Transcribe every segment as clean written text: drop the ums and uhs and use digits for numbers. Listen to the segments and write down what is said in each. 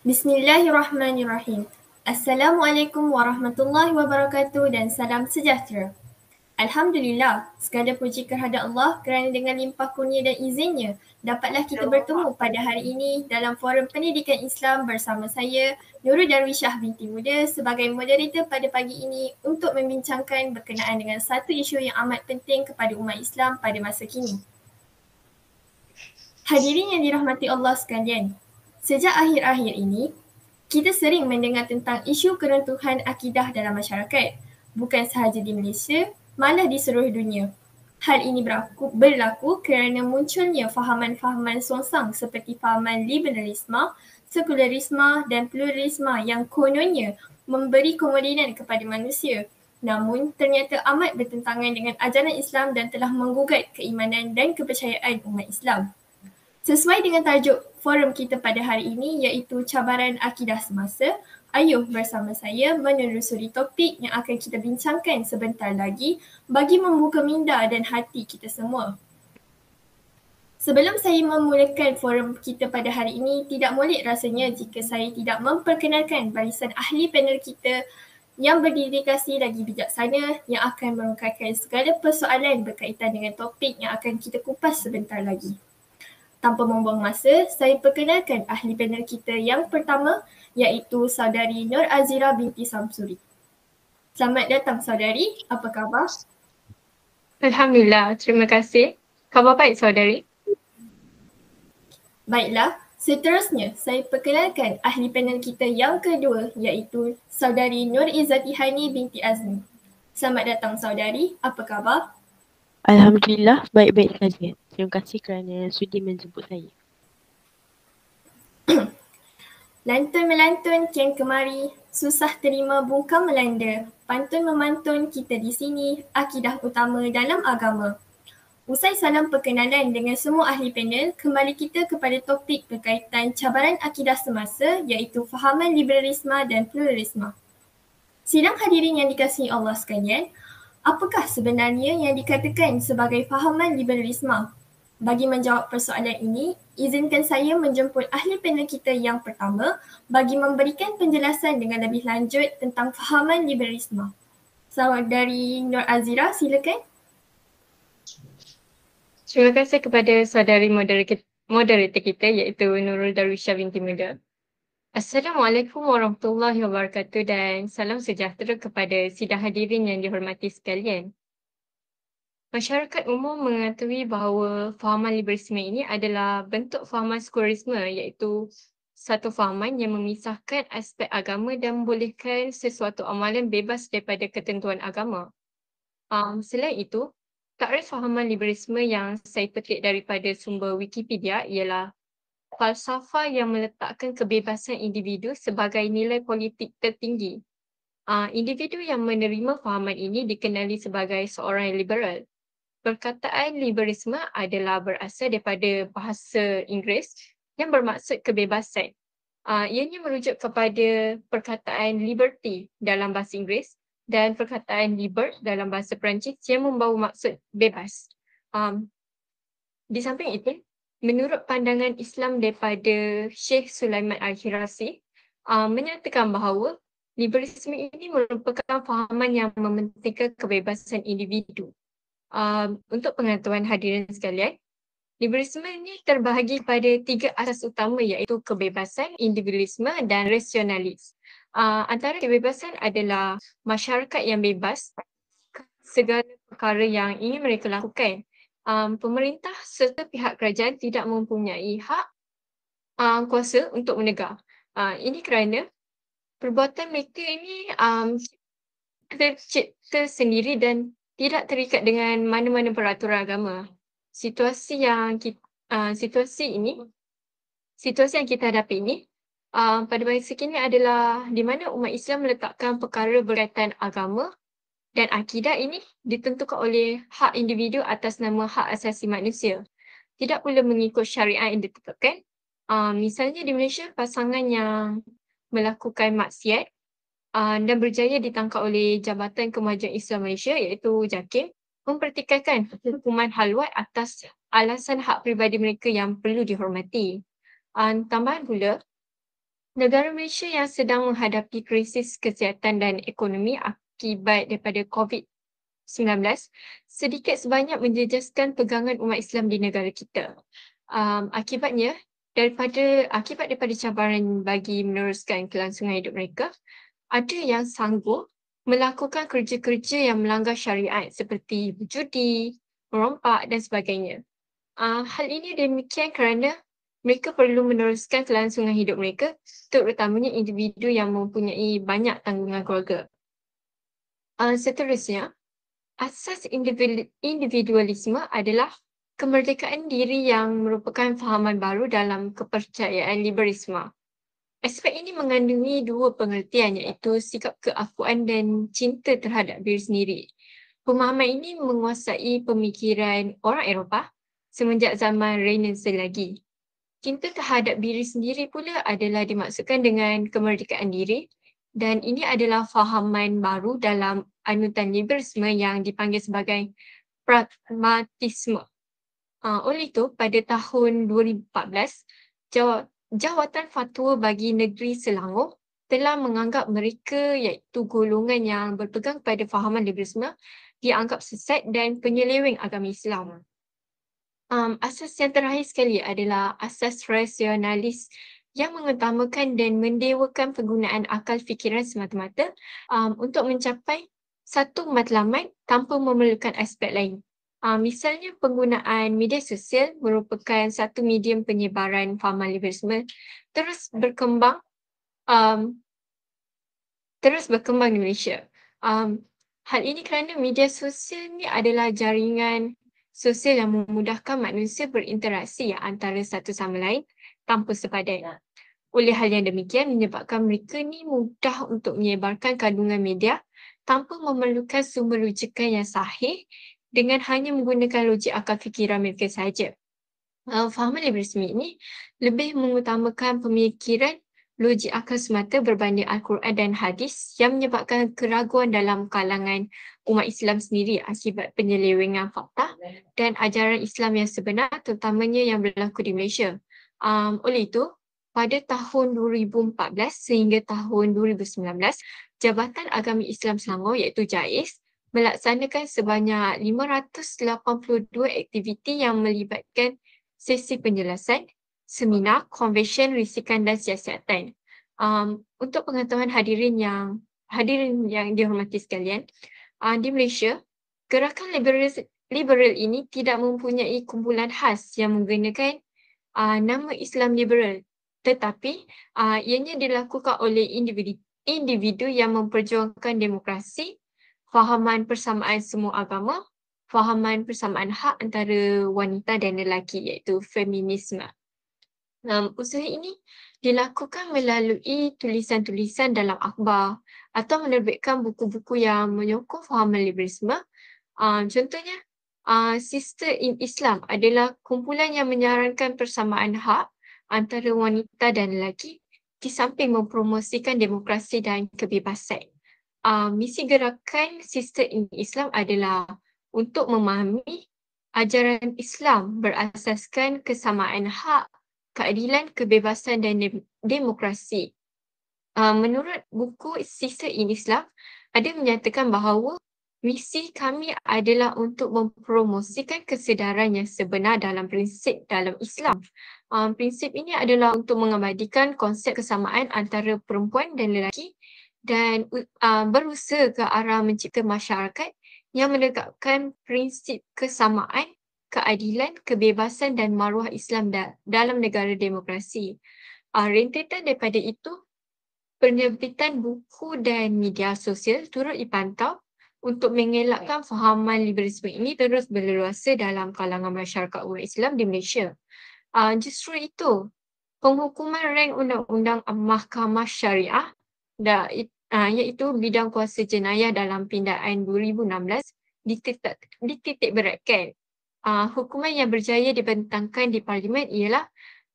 Bismillahirrahmanirrahim. Assalamualaikum warahmatullahi wabarakatuh dan salam sejahtera. Alhamdulillah, segala puji kehadrat Allah kerana dengan limpah kurnia dan izinnya dapatlah kita bertemu pada hari ini dalam forum pendidikan Islam bersama saya, Nurul Darwisyah binti Muda sebagai moderator pada pagi ini untuk membincangkan berkenaan dengan satu isu yang amat penting kepada umat Islam pada masa kini. Hadirin yang dirahmati Allah sekalian, sejak akhir-akhir ini, kita sering mendengar tentang isu keruntuhan akidah dalam masyarakat, bukan sahaja di Malaysia, malah di seluruh dunia. Hal ini berlaku kerana munculnya fahaman-fahaman songsang seperti fahaman liberalisme, sekularisme dan pluralisme yang kononnya memberi kemudahan kepada manusia. Namun, ternyata amat bertentangan dengan ajaran Islam dan telah menggugat keimanan dan kepercayaan umat Islam. Sesuai dengan tajuk forum kita pada hari ini iaitu cabaran akidah semasa, ayuh bersama saya menelusuri topik yang akan kita bincangkan sebentar lagi bagi membuka minda dan hati kita semua. Sebelum saya memulakan forum kita pada hari ini, tidak molek rasanya jika saya tidak memperkenalkan barisan ahli panel kita yang berdedikasi lagi bijaksana yang akan merungkaikan segala persoalan berkaitan dengan topik yang akan kita kupas sebentar lagi. Tanpa membuang masa, saya perkenalkan ahli panel kita yang pertama iaitu saudari Nur Azira binti Samsuri. Selamat datang saudari, apa khabar? Alhamdulillah, terima kasih. Khabar baik saudari? Baiklah, seterusnya saya perkenalkan ahli panel kita yang kedua iaitu saudari Nur Izzati Hani binti Azmi. Selamat datang saudari, apa khabar? Alhamdulillah, baik-baik saja. Terima kasih kerana sudi menjemput saya. Lantun melantun kian kemari, susah terima bungkam melanda. Pantun memantun kita di sini, akidah utama dalam agama. Usai salam perkenalan dengan semua ahli panel, kembali kita kepada topik berkaitan cabaran akidah semasa iaitu fahaman liberalisme dan pluralisme. Sidang hadirin yang dikasihi Allah sekalian, apakah sebenarnya yang dikatakan sebagai fahaman liberalisme? Bagi menjawab persoalan ini, izinkan saya menjemput ahli panel kita yang pertama bagi memberikan penjelasan dengan lebih lanjut tentang fahaman liberalisme. Saudari Nur Azira, silakan. Terima kasih kepada saudari moderator kita iaitu Nurul Darwisyah binti Muda. Assalamualaikum warahmatullahi wabarakatuh dan salam sejahtera kepada sidang hadirin yang dihormati sekalian. Masyarakat umum mengetahui bahawa fahaman liberalisme ini adalah bentuk fahaman sekularisme iaitu satu fahaman yang memisahkan aspek agama dan membolehkan sesuatu amalan bebas daripada ketentuan agama. Selain itu, takrif fahaman liberalisme yang saya petik daripada sumber Wikipedia ialah falsafah yang meletakkan kebebasan individu sebagai nilai politik tertinggi. Individu yang menerima fahaman ini dikenali sebagai seorang yang liberal. Perkataan liberalisme adalah berasal daripada bahasa Inggeris yang bermaksud kebebasan. Ianya merujuk kepada perkataan liberty dalam bahasa Inggeris dan perkataan liber dalam bahasa Perancis yang membawa maksud bebas. Di samping itu, menurut pandangan Islam daripada Syekh Sulaiman Al-Khirazi, menyatakan bahawa liberalisme ini merupakan fahaman yang mementingkan kebebasan individu. Untuk pengetahuan hadirin sekalian, liberalisme ini terbahagi pada 3 asas utama iaitu kebebasan, individualisme dan rasionalis. Antara kebebasan adalah masyarakat yang bebas segala perkara yang ingin mereka lakukan. Pemerintah serta pihak kerajaan tidak mempunyai hak kuasa untuk menegar. Ini kerana perbuatan mereka ini tercipta sendiri dan tidak terikat dengan mana-mana peraturan agama. Situasi yang kita hadapi ini pada masa kini adalah di mana umat Islam meletakkan perkara berkaitan agama dan akidah ini ditentukan oleh hak individu atas nama hak asasi manusia. Tidak pula mengikut syariat yang ditetapkan. Misalnya di Malaysia, pasangan yang melakukan maksiat dan berjaya ditangkap oleh Jabatan Kemajuan Islam Malaysia iaitu JAKIM mempertikaikan hukuman halwat atas alasan hak peribadi mereka yang perlu dihormati. Tambahan pula, Negara Malaysia yang sedang menghadapi krisis kesihatan dan ekonomi akibat daripada COVID-19 sedikit sebanyak menjejaskan pegangan umat Islam di negara kita. Akibat daripada cabaran bagi meneruskan kelangsungan hidup mereka, ada yang sanggup melakukan kerja-kerja yang melanggar syariat seperti berjudi, merompak dan sebagainya. Hal ini demikian kerana mereka perlu meneruskan kelangsungan hidup mereka, terutamanya individu yang mempunyai banyak tanggungan keluarga. Seterusnya, asas individualisme adalah kemerdekaan diri yang merupakan fahaman baru dalam kepercayaan liberalisme. Aspek ini mengandungi dua pengertian, iaitu sikap keakuan dan cinta terhadap diri sendiri. Pemahaman ini menguasai pemikiran orang Eropah semenjak zaman Renaissance lagi. Cinta terhadap diri sendiri pula adalah dimaksudkan dengan kemerdekaan diri, dan ini adalah fahaman baru dalam anutan liberalisme yang dipanggil sebagai pragmatisme. Oleh itu, pada tahun 2014, Jawatan Fatwa bagi Negeri Selangor telah menganggap mereka, iaitu golongan yang berpegang pada fahaman liberalisme, dianggap sesat dan penyeleweng agama Islam. Asas yang terakhir sekali adalah asas rasionalis yang mengutamakan dan mendewakan penggunaan akal fikiran semata-mata untuk mencapai satu matlamat tanpa memerlukan aspek lain. Misalnya penggunaan media sosial merupakan satu medium penyebaran fahaman liberalisme terus berkembang di Malaysia. Hal ini kerana media sosial ni adalah jaringan sosial yang memudahkan manusia berinteraksi antara satu sama lain tanpa sepadan. Oleh hal yang demikian menyebabkan mereka ni mudah untuk menyebarkan kandungan media tanpa memerlukan sumber rujukan yang sahih dengan hanya menggunakan logik akal fikiran mereka sahaja. Fahaman liberalisme ini lebih mengutamakan pemikiran logik akal semata berbanding Al-Quran dan hadis yang menyebabkan keraguan dalam kalangan umat Islam sendiri akibat penyelewengan fakta dan ajaran Islam yang sebenar, terutamanya yang berlaku di Malaysia. Oleh itu, pada tahun 2014 sehingga tahun 2019, Jabatan Agama Islam Selangor iaitu JAIS melaksanakan sebanyak 582 aktiviti yang melibatkan sesi penjelasan, seminar, konvensyen, risikan dan siasatan. Untuk pengetahuan hadirin yang dihormati sekalian, di Malaysia, gerakan liberal ini tidak mempunyai kumpulan khas yang menggunakan nama Islam liberal, tetapi ianya dilakukan oleh individu yang memperjuangkan demokrasi, fahaman persamaan semua agama, fahaman persamaan hak antara wanita dan lelaki iaitu feminisme. Usaha ini dilakukan melalui tulisan-tulisan dalam akhbar atau menerbitkan buku-buku yang menyokong fahaman liberalisme. Contohnya, Sister in Islam adalah kumpulan yang menyarankan persamaan hak antara wanita dan lelaki di samping mempromosikan demokrasi dan kebebasan. Misi gerakan Sister in Islam adalah untuk memahami ajaran Islam berasaskan kesamaan hak, keadilan, kebebasan dan demokrasi. Menurut buku Sister in Islam, ada menyatakan bahawa misi kami adalah untuk mempromosikan kesedaran yang sebenar dalam prinsip dalam Islam. Prinsip ini adalah untuk mengabadikan konsep kesamaan antara perempuan dan lelaki dan berusaha ke arah mencipta masyarakat yang menegakkan prinsip kesamaan, keadilan, kebebasan dan maruah Islam dalam negara demokrasi. Rentetan daripada itu, penerbitan buku dan media sosial turut dipantau untuk mengelakkan fahaman liberalisme ini terus berleluasa dalam kalangan masyarakat umat Islam di Malaysia. Justru itu, penghukuman rank Undang-Undang Mahkamah Syariah iaitu bidang kuasa jenayah dalam pindaan 2016 dititik beratkan. Hukuman yang berjaya dibentangkan di Parlimen ialah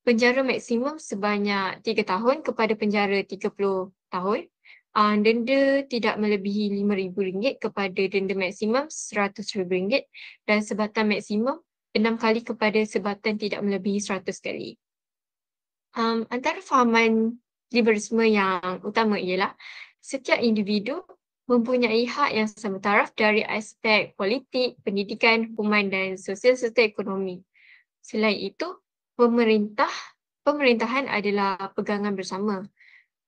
penjara maksimum sebanyak 3 tahun kepada penjara 30 tahun, denda tidak melebihi RM5,000 kepada denda maksimum RM100,000 dan sebatan maksimum 6 kali kepada sebatan tidak melebihi 100 kali. Antara fahaman Liberalisme yang utama ialah setiap individu mempunyai hak yang sama taraf dari aspek politik, pendidikan, hukuman dan sosial serta ekonomi. Selain itu, pemerintahan adalah pegangan bersama.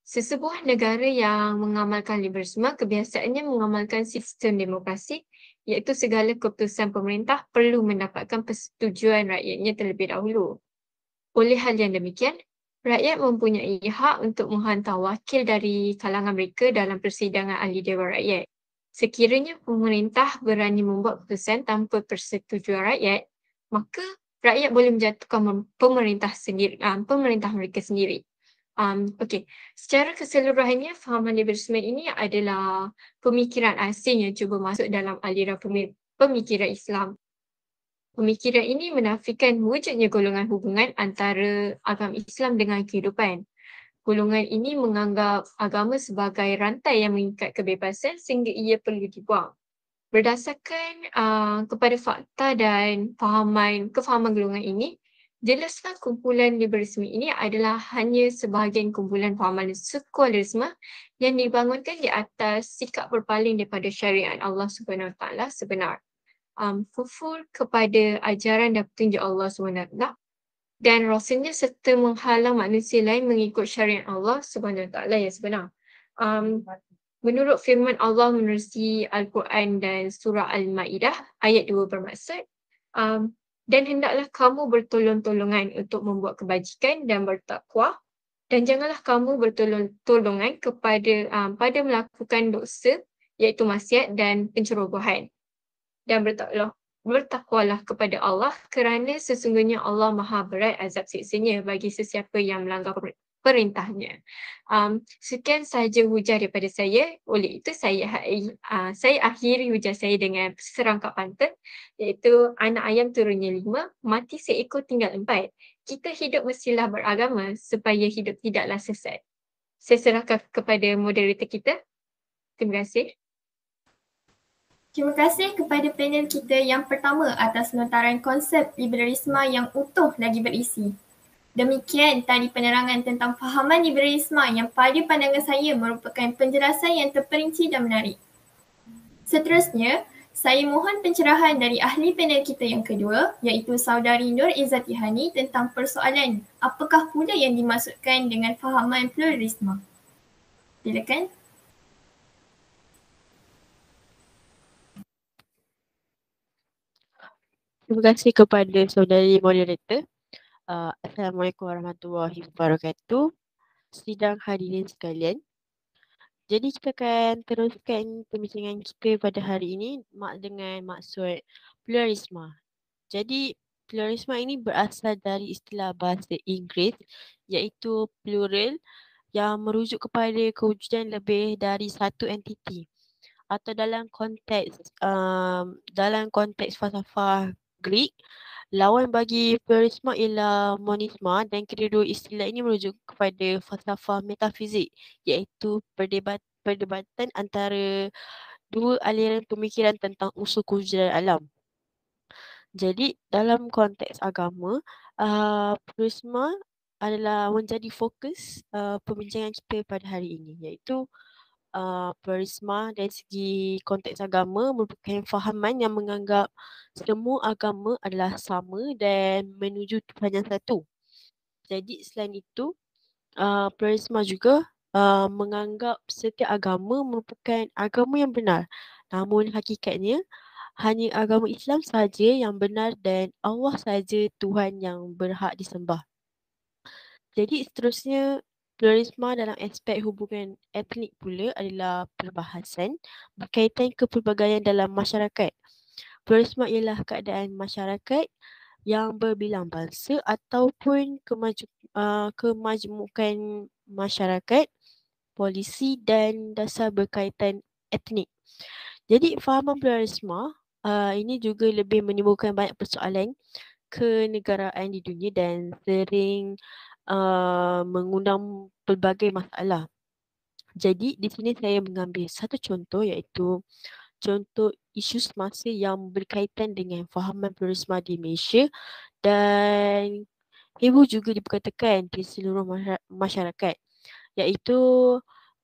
Sesebuah negara yang mengamalkan liberalisme kebiasaannya mengamalkan sistem demokrasi, iaitu segala keputusan pemerintah perlu mendapatkan persetujuan rakyatnya terlebih dahulu. Oleh hal yang demikian, rakyat mempunyai hak untuk menghantar wakil dari kalangan mereka dalam persidangan ahli Dewan Rakyat. Sekiranya pemerintah berani membuat keputusan tanpa persetujuan rakyat, maka rakyat boleh menjatuhkan pemerintah mereka sendiri. Okey, secara keseluruhannya fahaman liberalisme ini adalah pemikiran asing yang cuba masuk dalam aliran pemikiran Islam. Pemikiran ini menafikan wujudnya golongan hubungan antara agama Islam dengan kehidupan. Golongan ini menganggap agama sebagai rantai yang mengikat kebebasan sehingga ia perlu dibuang. Berdasarkan kepada fakta dan kefahaman golongan ini, jelaslah kumpulan liberalisme ini adalah hanya sebahagian kumpulan fahaman sekularisme yang dibangunkan di atas sikap berpaling daripada syariat Allah SWT sebenar. Kufur kepada ajaran dan petunjuk Allah SWT dan Rasulnya serta menghalang manusia lain mengikut syariat Allah SWT yang sebenar. Menurut firman Allah menerusi Al-Quran dan surah Al-Ma'idah ayat 2 bermaksud, dan hendaklah kamu bertolong-tolongan untuk membuat kebajikan dan bertakwa, dan janganlah kamu bertolong-tolongan pada melakukan dosa iaitu maksiat dan pencerobohan. Dan bertakwalah kepada Allah kerana sesungguhnya Allah Maha berat azab siksanya bagi sesiapa yang melanggar perintahnya. Sekian sahaja hujah daripada saya. Oleh itu saya akhiri hujah saya dengan serangkap pantun iaitu anak ayam turunnya 5, mati seekor tinggal 4. Kita hidup mestilah beragama supaya hidup tidaklah sesat. Saya serahkan kepada moderator kita. Terima kasih. Terima kasih kepada panel kita yang pertama atas lontaran konsep liberalisme yang utuh lagi berisi. Demikian tadi penerangan tentang fahaman liberalisme yang pada pandangan saya merupakan penjelasan yang terperinci dan menarik. Seterusnya, saya mohon pencerahan dari ahli panel kita yang kedua iaitu Saudari Nur Izzati Hani tentang persoalan apakah pula yang dimaksudkan dengan fahaman pluralisme. Silakan. Terima kasih kepada saudari moderator. Assalamualaikum warahmatullahi wabarakatuh. Sidang hadirin sekalian. Jadi kita akan teruskan perbincangan kita pada hari ini dengan maksud pluralisme. Jadi pluralisme ini berasal dari istilah bahasa Inggeris iaitu plural yang merujuk kepada kewujudan lebih dari satu entiti. Atau dalam konteks falsafah Greek, lawan bagi pluralisme ialah monisme dan kedua istilah ini merujuk kepada falsafah metafizik iaitu perdebatan antara dua aliran pemikiran tentang usul kewujudan alam. Jadi dalam konteks agama, pluralisme adalah menjadi fokus perbincangan kita pada hari ini iaitu pluralisme dari segi konteks agama merupakan fahaman yang menganggap semua agama adalah sama dan menuju Tuhan yang satu. Jadi selain itu, pluralisme juga menganggap setiap agama merupakan agama yang benar. Namun hakikatnya hanya agama Islam sahaja yang benar dan Allah sahaja Tuhan yang berhak disembah. Jadi seterusnya, pluralisme dalam aspek hubungan etnik pula adalah perbahasan berkaitan kepelbagaian dalam masyarakat. Pluralisme ialah keadaan masyarakat yang berbilang bangsa ataupun kemajmukan masyarakat, polisi dan dasar berkaitan etnik. Jadi fahaman pluralisme ini juga lebih menimbulkan banyak persoalan kenegaraan di dunia dan sering mengundang pelbagai masalah. Jadi di sini saya mengambil satu contoh iaitu contoh isu semasa yang berkaitan dengan fahaman pluralisme di Malaysia dan heboh juga diperkatakan di seluruh masyarakat iaitu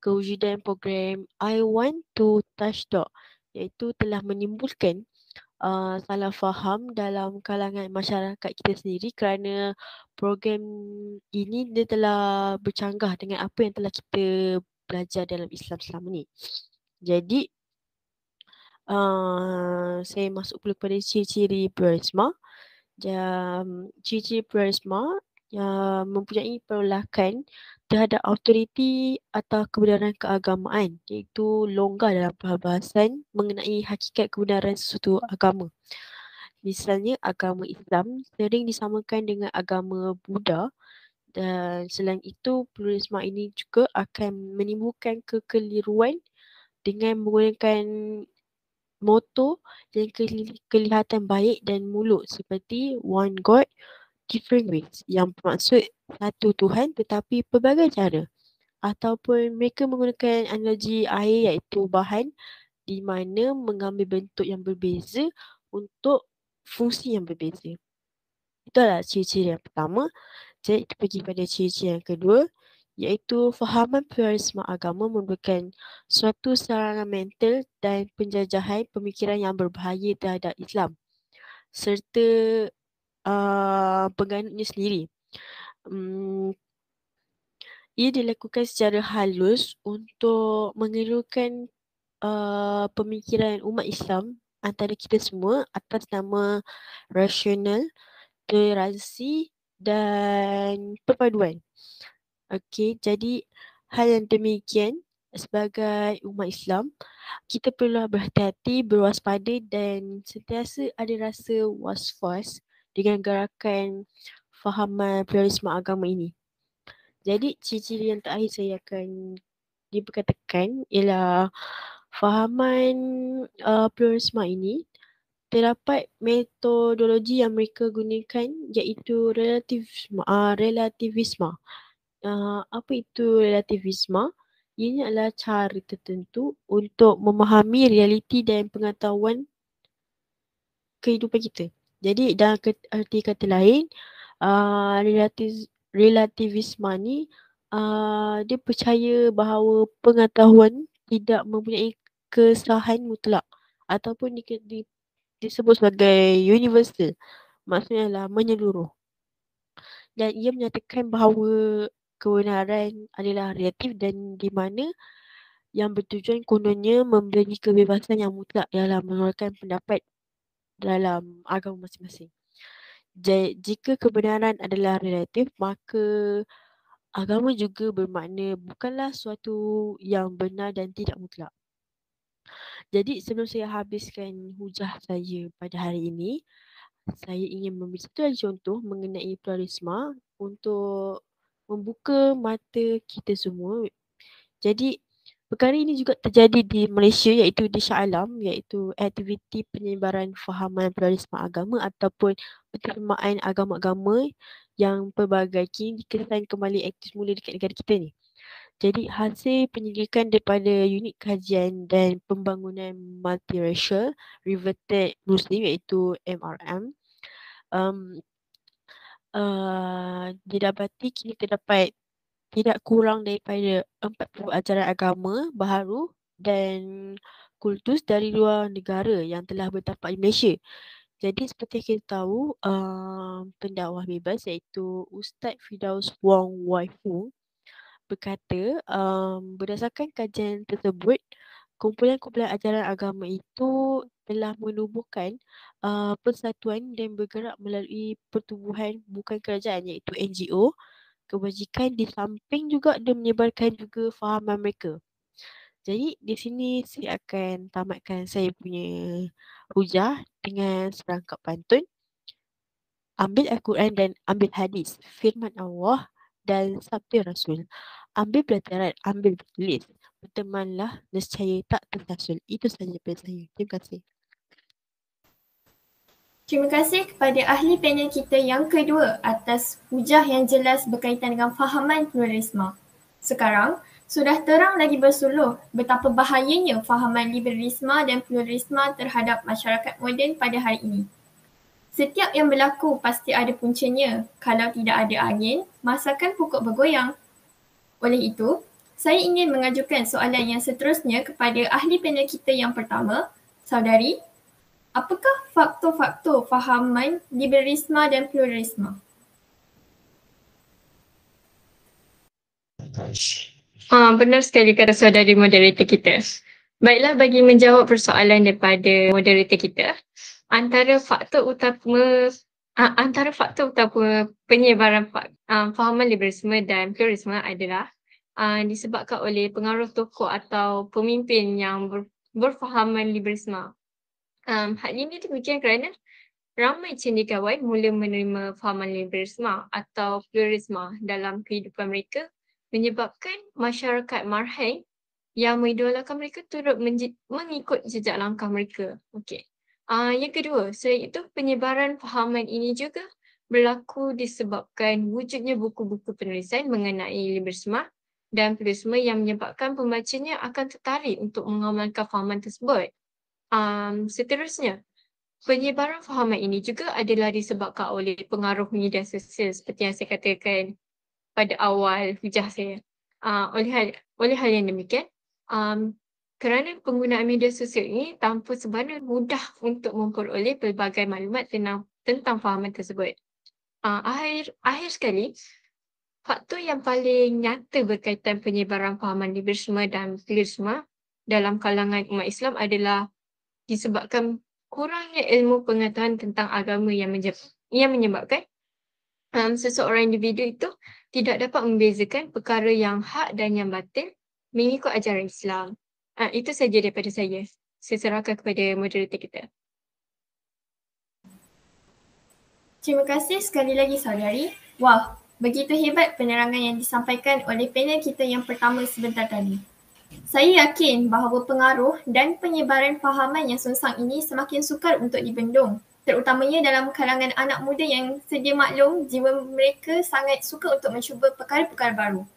kewujudan program I Want to Touch Dog, iaitu telah menimbulkan salah faham dalam kalangan masyarakat kita sendiri kerana program ini dia telah bercanggah dengan apa yang telah kita belajar dalam Islam selama ni. Jadi saya masuk pula kepada ciri-ciri pluralisme. Ciri-ciri pluralisme yang mempunyai penolakan terhadap autoriti atau kebenaran keagamaan, iaitu longgar dalam perbahasan mengenai hakikat kebenaran sesuatu agama. Misalnya agama Islam sering disamakan dengan agama Buddha, dan selain itu pluralisme ini juga akan menimbulkan kekeliruan dengan menggunakan moto yang kelihatan baik dan muluk seperti one God, different ways, yang bermaksud satu Tuhan tetapi pelbagai cara. Ataupun mereka menggunakan analogi air iaitu bahan di mana mengambil bentuk yang berbeza untuk fungsi yang berbeza. Itulah ciri-ciri yang pertama. Jadi kita pergi pada ciri-ciri yang kedua, iaitu fahaman pluralisme agama merupakan suatu serangan mental dan penjajahan pemikiran yang berbahaya terhadap Islam serta penganutnya sendiri. Ia dilakukan secara halus untuk mengeluarkan pemikiran umat Islam antara kita semua atas nama rasional, toleransi dan perpaduan. Okey, jadi hal yang demikian sebagai umat Islam, kita perlu berhati-hati, berwaspada dan sentiasa ada rasa was-was dengan gerakan fahaman pluralisme agama ini. Jadi ciri-ciri yang terakhir saya akan diperkatakan ialah fahaman pluralisme ini terdapat metodologi yang mereka gunakan iaitu relativisme. Apa itu relativisme? Ini adalah cara tertentu untuk memahami realiti dan pengetahuan kehidupan kita. Jadi dalam arti kata lain, relativisme ni dia percaya bahawa pengetahuan tidak mempunyai kesahihan mutlak ataupun disebut sebagai universal. Maksudnya adalah menyeluruh. Dan ia menyatakan bahawa kebenaran adalah relatif dan di mana yang bertujuan kononnya memberi kebebasan yang mutlak dalam mengeluarkan pendapat dalam agama masing-masing. Jika kebenaran adalah relatif, maka agama juga bermakna bukanlah suatu yang benar dan tidak mutlak. Jadi sebelum saya habiskan hujah saya pada hari ini, saya ingin memberi satu lagi contoh mengenai pluralisme untuk membuka mata kita semua. Jadi perkara ini juga terjadi di Malaysia iaitu di Shah Alam, iaitu aktiviti penyebaran fahaman pluralisme agama ataupun penerimaan agama-agama yang pelbagai kini dikesan kembali aktif mula dekat negara kita ni. Jadi hasil penyelidikan daripada unit kajian dan pembangunan multiracial reverted Muslim iaitu MRM, didapati kini terdapat tidak kurang daripada 40 ajaran agama baharu dan kultus dari luar negara yang telah bertapak di Malaysia. Jadi seperti yang kita tahu, pendakwah bebas iaitu Ustaz Firdaus Wong Wai Fung berkata, berdasarkan kajian tersebut, kumpulan-kumpulan ajaran agama itu telah menubuhkan persatuan dan bergerak melalui pertubuhan bukan kerajaan iaitu NGO, kebajikan di samping juga dia menyebarkan juga fahaman mereka. Jadi di sini saya akan tamatkan saya punya hujah dengan serangkap pantun. Ambil Al-Quran dan ambil hadis, firman Allah dan sabda Rasul. Ambil pelajaran, ambil bertulis. Bertemanlah, nescaya tak tersasul. Itu sahaja daripada saya. Terima kasih. Terima kasih kepada ahli panel kita yang kedua atas hujah yang jelas berkaitan dengan fahaman pluralisme. Sekarang, sudah terang lagi bersuluh betapa bahayanya fahaman liberalisme dan pluralisme terhadap masyarakat moden pada hari ini. Setiap yang berlaku pasti ada puncanya. Kalau tidak ada angin, masakan pokok bergoyang. Oleh itu, saya ingin mengajukan soalan yang seterusnya kepada ahli panel kita yang pertama, saudari. Apakah faktor-faktor fahaman liberalisme dan pluralisme? Benar sekali kata saudari moderator kita. Baiklah, bagi menjawab persoalan daripada moderator kita, antara faktor utama penyebaran fahaman liberalisme dan pluralisme adalah disebabkan oleh pengaruh tokoh atau pemimpin yang berfahaman liberalisme. Hal ini demikian kerana ramai cendekiawan mula menerima fahaman liberalisme atau pluralisme dalam kehidupan mereka, menyebabkan masyarakat marhaen yang mengidolakan mereka turut mengikut jejak langkah mereka. Okey. Yang kedua, selain itu penyebaran fahaman ini juga berlaku disebabkan wujudnya buku-buku penulisan mengenai liberalisme dan pluralisme yang menyebabkan pembacanya akan tertarik untuk mengamalkan fahaman tersebut. Seterusnya, penyebaran fahaman ini juga adalah disebabkan oleh pengaruh media sosial seperti yang saya katakan pada awal hujah saya. Oleh hal yang demikian, kerana penggunaan media sosial ini tanpa sebenarnya mudah untuk memperoleh pelbagai maklumat tentang fahaman tersebut. Akhir sekali, faktor yang paling nyata berkaitan penyebaran fahaman liberalisme dan pluralisme dalam kalangan umat Islam adalah disebabkan kurangnya ilmu pengetahuan tentang agama yang menyebabkan seseorang individu itu tidak dapat membezakan perkara yang hak dan yang batil mengikut ajaran Islam. Itu saja daripada saya. Saya serahkan kepada moderator kita. Terima kasih sekali lagi saudari. Wah, begitu hebat penerangan yang disampaikan oleh panel kita yang pertama sebentar tadi. Saya yakin bahawa pengaruh dan penyebaran fahaman yang songsang ini semakin sukar untuk dibendung, terutamanya dalam kalangan anak muda yang sedia maklum jiwa mereka sangat suka untuk mencuba perkara-perkara baru.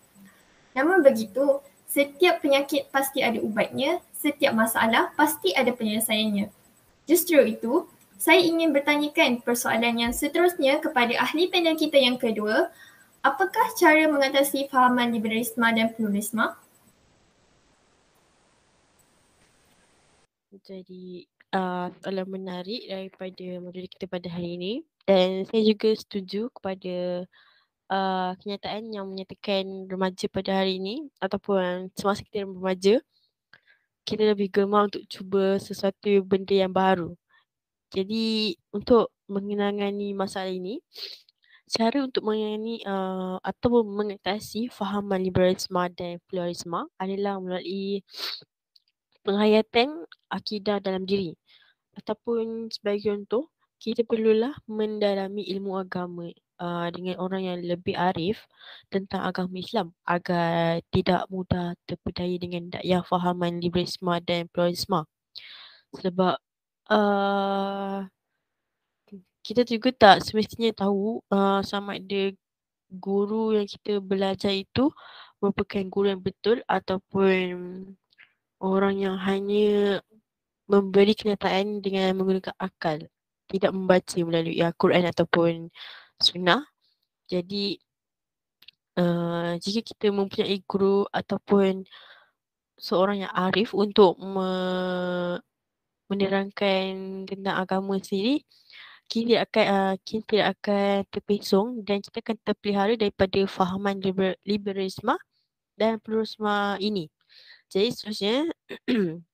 Namun begitu, setiap penyakit pasti ada ubatnya, setiap masalah pasti ada penyelesaiannya. Justru itu, saya ingin bertanyakan persoalan yang seterusnya kepada ahli panel kita yang kedua. Apakah cara mengatasi fahaman liberalisme dan pluralisme? Jadi soalan menarik daripada moderator kita pada hari ini, dan saya juga setuju kepada kenyataan yang menyatakan remaja pada hari ini ataupun semasa kita remaja, kita lebih gemar untuk cuba sesuatu benda yang baru. Jadi untuk mengenangani masalah ini, cara untuk mengenani atau mengatasi fahaman liberalisme dan pluralisme adalah melalui penghayatan akidah dalam diri. Ataupun sebagai contoh, kita perlulah mendalami ilmu agama dengan orang yang lebih arif tentang agama Islam agar tidak mudah terpedaya dengan daya fahaman liberalisme dan pluralisme. Sebab kita juga tak semestinya tahu sama ada guru yang kita belajar itu merupakan guru yang betul ataupun orang yang hanya memberi kenyataan dengan menggunakan akal, tidak membaca melalui Al-Quran ataupun sunnah. Jadi jika kita mempunyai guru ataupun seorang yang arif untuk menerangkan tentang agama sendiri, kita tidak akan terpesong dan kita akan terpelihara daripada fahaman liberalisme dan pluralisme ini. Jadi seterusnya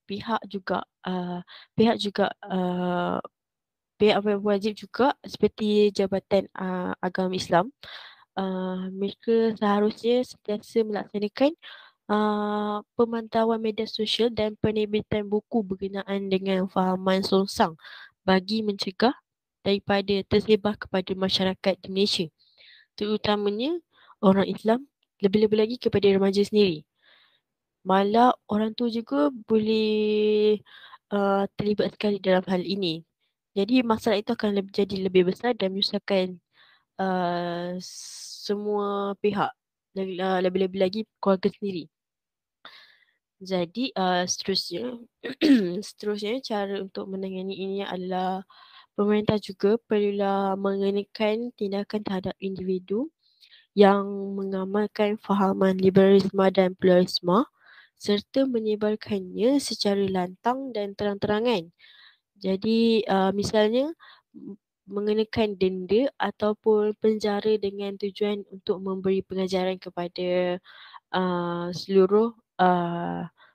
pihak juga pihak wajib juga seperti Jabatan Agama Islam, mereka seharusnya sentiasa melaksanakan pemantauan media sosial dan penerbitan buku berkenaan dengan fahaman songsang bagi mencegah daripada tersebar kepada masyarakat di Malaysia, terutamanya orang Islam, lebih-lebih lagi kepada remaja sendiri. Malah orang tua juga boleh terlibat sekali dalam hal ini. Jadi masalah itu akan jadi lebih besar dan menyusahkan semua pihak, lebih-lebih lagi keluarga sendiri. Jadi seterusnya cara untuk menangani ini adalah pemerintah juga perlulah mengenakan tindakan terhadap individu yang mengamalkan fahaman liberalisme dan pluralisme serta menyebarkannya secara lantang dan terang-terangan. Jadi misalnya mengenakan denda ataupun penjara dengan tujuan untuk memberi pengajaran kepada seluruh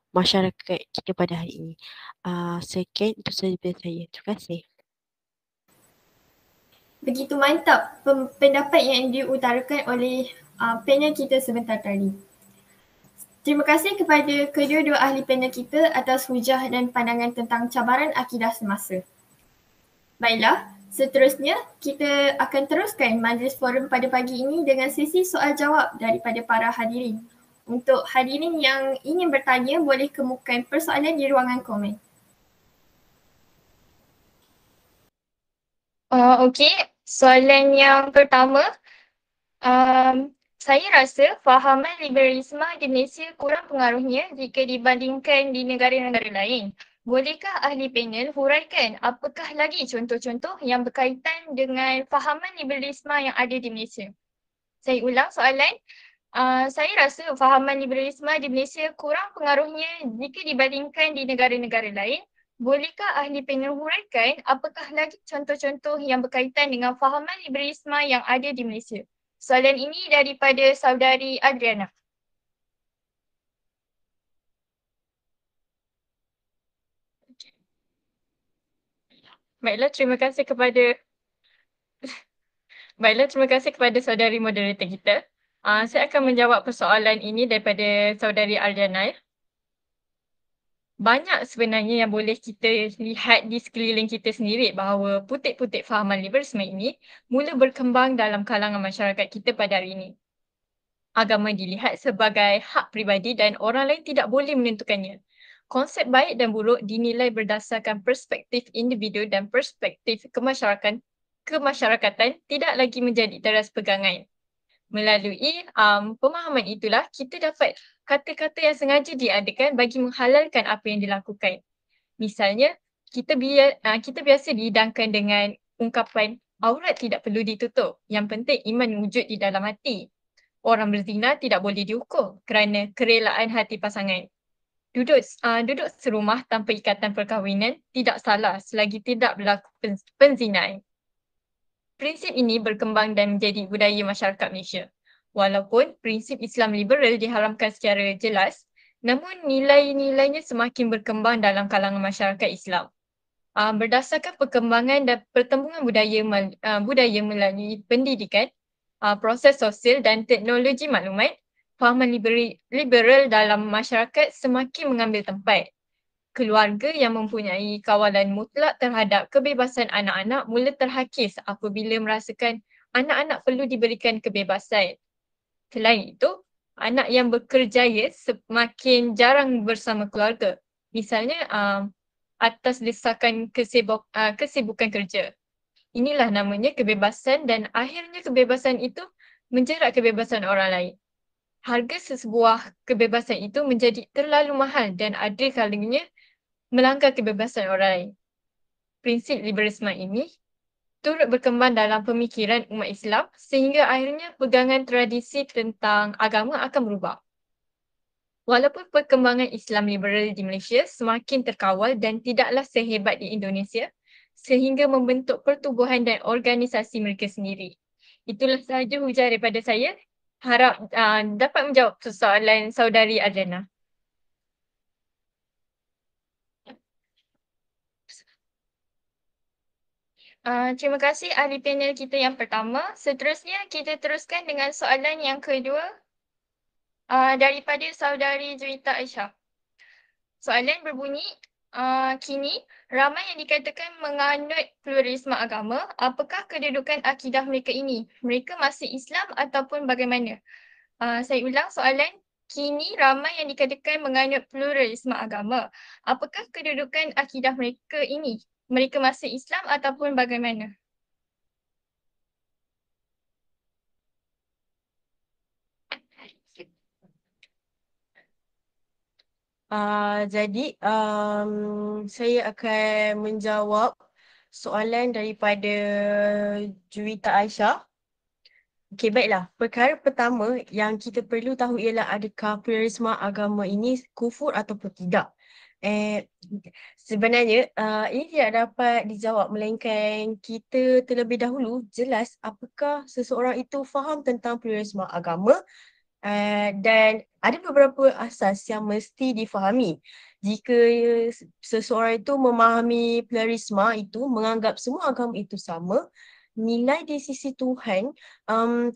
masyarakat kita pada hari ini. Sekian itu sahaja daripada saya. Terima kasih. Begitu mantap pendapat yang diutarakan oleh panel kita sebentar tadi. Terima kasih kepada kedua-dua ahli panel kita atas hujah dan pandangan tentang cabaran akidah semasa. Baiklah, seterusnya kita akan teruskan majlis forum pada pagi ini dengan sesi soal jawab daripada para hadirin. Untuk hadirin yang ingin bertanya, boleh kemukakan persoalan di ruangan komen. Okey, soalan yang pertama, saya rasa fahaman liberalisme di Malaysia kurang pengaruhnya jika dibandingkan di negara-negara lain. Bolehkah ahli panel huraikan apakah lagi contoh-contoh yang berkaitan dengan fahaman liberalisme yang ada di Malaysia? Saya ulang soalan. Saya rasa fahaman liberalisme di Malaysia kurang pengaruhnya jika dibandingkan di negara-negara lain. Bolehkah ahli panel huraikan apakah lagi contoh-contoh yang berkaitan dengan fahaman liberalisme yang ada di Malaysia? Soalan ini daripada saudari Adriana. Baiklah, terima kasih kepada saudari moderator kita. Saya akan menjawab persoalan ini daripada saudari Adriana. Banyak sebenarnya yang boleh kita lihat di sekeliling kita sendiri bahawa putik-putik fahaman liberalisme ini mula berkembang dalam kalangan masyarakat kita pada hari ini. Agama dilihat sebagai hak peribadi dan orang lain tidak boleh menentukannya. Konsep baik dan buruk dinilai berdasarkan perspektif individu dan perspektif kemasyarakatan tidak lagi menjadi teras pegangan. Melalui pemahaman itulah kita dapat kata-kata yang sengaja diadakan bagi menghalalkan apa yang dilakukan. Misalnya, kita biasa dihidangkan dengan ungkapan aurat tidak perlu ditutup. Yang penting iman wujud di dalam hati. Orang berzina tidak boleh dihukum kerana kerelaan hati pasangan. Duduk serumah tanpa ikatan perkahwinan tidak salah selagi tidak berlaku penzinaan. Prinsip ini berkembang dan menjadi budaya masyarakat Malaysia. Walaupun prinsip Islam liberal diharamkan secara jelas, namun nilai-nilainya semakin berkembang dalam kalangan masyarakat Islam. Berdasarkan perkembangan dan pertembungan budaya melalui pendidikan, proses sosial dan teknologi maklumat, fahaman liberal dalam masyarakat semakin mengambil tempat. Keluarga yang mempunyai kawalan mutlak terhadap kebebasan anak-anak mula terhakis apabila merasakan anak-anak perlu diberikan kebebasan. Selain itu, anak yang berkerjaya semakin jarang bersama keluarga. Misalnya, atas desakan kesibukan kerja. Inilah namanya kebebasan dan akhirnya kebebasan itu menjerat kebebasan orang lain. Harga sesebuah kebebasan itu menjadi terlalu mahal dan ada kalanya melanggar kebebasan orang lain. Prinsip liberalisme ini turut berkembang dalam pemikiran umat Islam sehingga akhirnya pegangan tradisi tentang agama akan berubah. Walaupun perkembangan Islam liberal di Malaysia semakin terkawal dan tidaklah sehebat di Indonesia sehingga membentuk pertubuhan dan organisasi mereka sendiri. Itulah sahaja hujah daripada saya. Harap dapat menjawab soalan saudari Adriana. Terima kasih ahli panel kita yang pertama. Seterusnya kita teruskan dengan soalan yang kedua daripada saudari Juwita Aisyah. Soalan berbunyi, kini ramai yang dikatakan menganut pluralisme agama. Apakah kedudukan akidah mereka ini? Mereka masih Islam ataupun bagaimana? Saya ulang soalan. Kini ramai yang dikatakan menganut pluralisme agama. Apakah kedudukan akidah mereka ini? Mereka masih Islam ataupun bagaimana? Jadi saya akan menjawab soalan daripada Juwita Aisyah. Okey, baiklah. Perkara pertama yang kita perlu tahu ialah adakah pluralisme agama ini kufur ataupun tidak. Sebenarnya ini tidak dapat dijawab melainkan kita terlebih dahulu jelas apakah seseorang itu faham tentang pluralisme agama dan ada beberapa asas yang mesti difahami. Jika seseorang itu memahami pluralisme itu, menganggap semua agama itu sama, nilai di sisi Tuhan,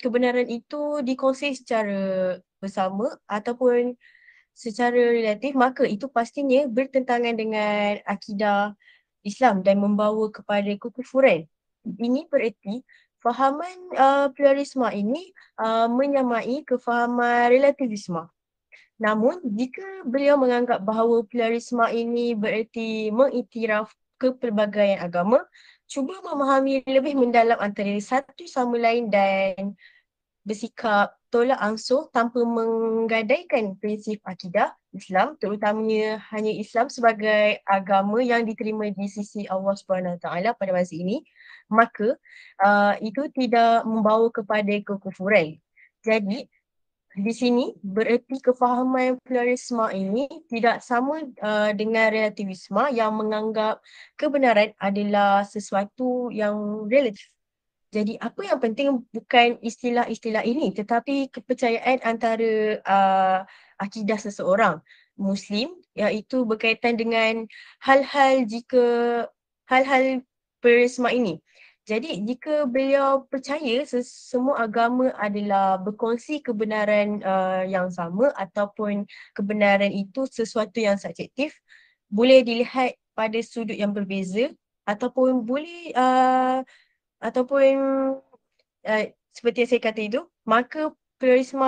kebenaran itu dikongsi secara bersama ataupun secara relatif, maka itu pastinya bertentangan dengan akidah Islam dan membawa kepada kekufuran. Ini bererti fahaman pluralisme ini menyamai kefahaman relativisme. Namun, jika beliau menganggap bahawa pluralisme ini bererti mengiktiraf kepelbagaian agama, cuba memahami lebih mendalam antara satu sama lain dan bersikap tolak ansur tanpa menggadaikan prinsip akidah Islam, terutamanya hanya Islam sebagai agama yang diterima di sisi Allah SWT pada masa ini, maka itu tidak membawa kepada kekufuran. Jadi, di sini bererti kefahaman pluralisme ini tidak sama dengan relativisme yang menganggap kebenaran adalah sesuatu yang relatif. Jadi apa yang penting bukan istilah-istilah ini tetapi kepercayaan antara akidah seseorang Muslim, iaitu berkaitan dengan hal-hal pluralisme ini. Jadi jika beliau percaya semua agama adalah berkongsi kebenaran yang sama ataupun kebenaran itu sesuatu yang subjektif, boleh dilihat pada sudut yang berbeza ataupun boleh ataupun seperti yang saya kata itu, maka pluralisme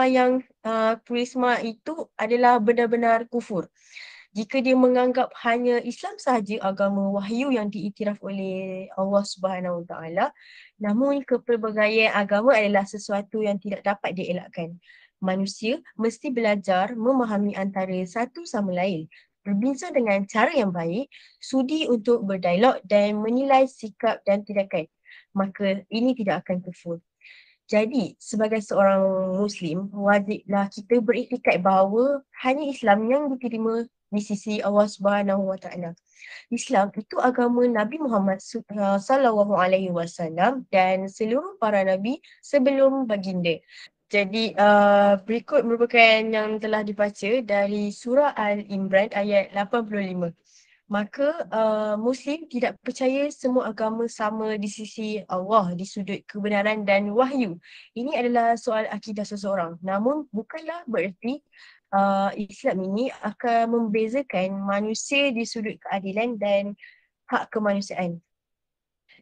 itu adalah benar-benar kufur. Jika dia menganggap hanya Islam sahaja agama wahyu yang diiktiraf oleh Allah Subhanahu Wa Taala, namun kepelbagaian agama adalah sesuatu yang tidak dapat dielakkan. Manusia mesti belajar memahami antara satu sama lain, berbincang dengan cara yang baik, sudi untuk berdialog dan menilai sikap dan tindakan. Maka ini tidak akan kufur. Jadi, sebagai seorang Muslim, wajiblah kita beriktikad bahawa hanya Islam yang diterima di sisi Allah Subhanahu Wa Taala. Islam itu agama Nabi Muhammad sallallahu alaihi wasallam dan seluruh para nabi sebelum baginda. Jadi berikut merupakan yang telah dibaca dari surah Al-Imran ayat 85. Maka Muslim tidak percaya semua agama sama di sisi Allah di sudut kebenaran dan wahyu. Ini adalah soal akidah seseorang. Namun bukanlah bererti Islam ini akan membezakan manusia di sudut keadilan dan hak kemanusiaan.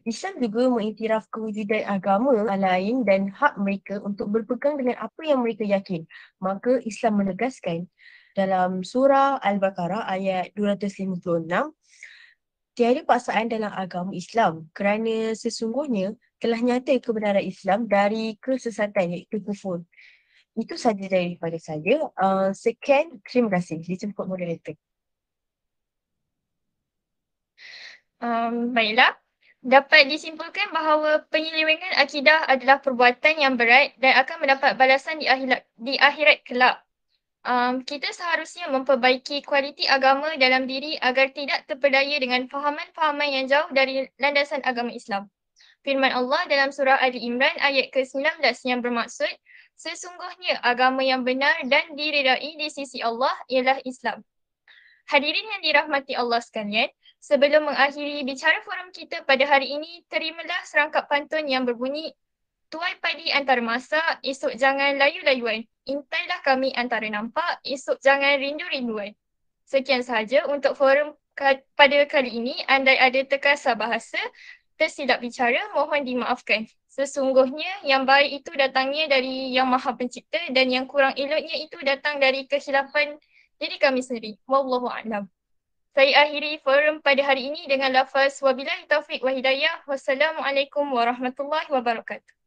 Islam juga mengiktiraf kewujudan agama lain dan hak mereka untuk berpegang dengan apa yang mereka yakin. Maka Islam menegaskan dalam surah Al-Baqarah ayat 256, tiada paksaan dalam agama Islam kerana sesungguhnya telah nyata kebenaran Islam dari kesesatan iaitu kufur. Itu sahaja daripada saya. Sekian, terima kasih. Dijemput moderator. Baiklah. Dapat disimpulkan bahawa penyelewengan akidah adalah perbuatan yang berat dan akan mendapat balasan di akhirat kelak. Kita seharusnya memperbaiki kualiti agama dalam diri agar tidak terpedaya dengan fahaman-fahaman yang jauh dari landasan agama Islam. Firman Allah dalam surah Ali Imran ayat ke-19 yang bermaksud, sesungguhnya agama yang benar dan diredai di sisi Allah ialah Islam. Hadirin yang dirahmati Allah sekalian, sebelum mengakhiri bicara forum kita pada hari ini, terimalah serangkap pantun yang berbunyi, tuai padi antara masak, esok jangan layu-layuan. Intailah kami antara nampak, esok jangan rindu-rinduan. Sekian sahaja untuk forum pada kali ini. Andai ada terkasar bahasa, tersilap bicara, mohon dimaafkan. Sesungguhnya yang baik itu datangnya dari Yang Maha Pencipta dan yang kurang eloknya itu datang dari kesilapan diri kami sendiri. Wallahu a'lam. Saya akhiri forum pada hari ini dengan lafaz wabillahi taufiq wa hidayah. Wassalamualaikum warahmatullahi wabarakatuh.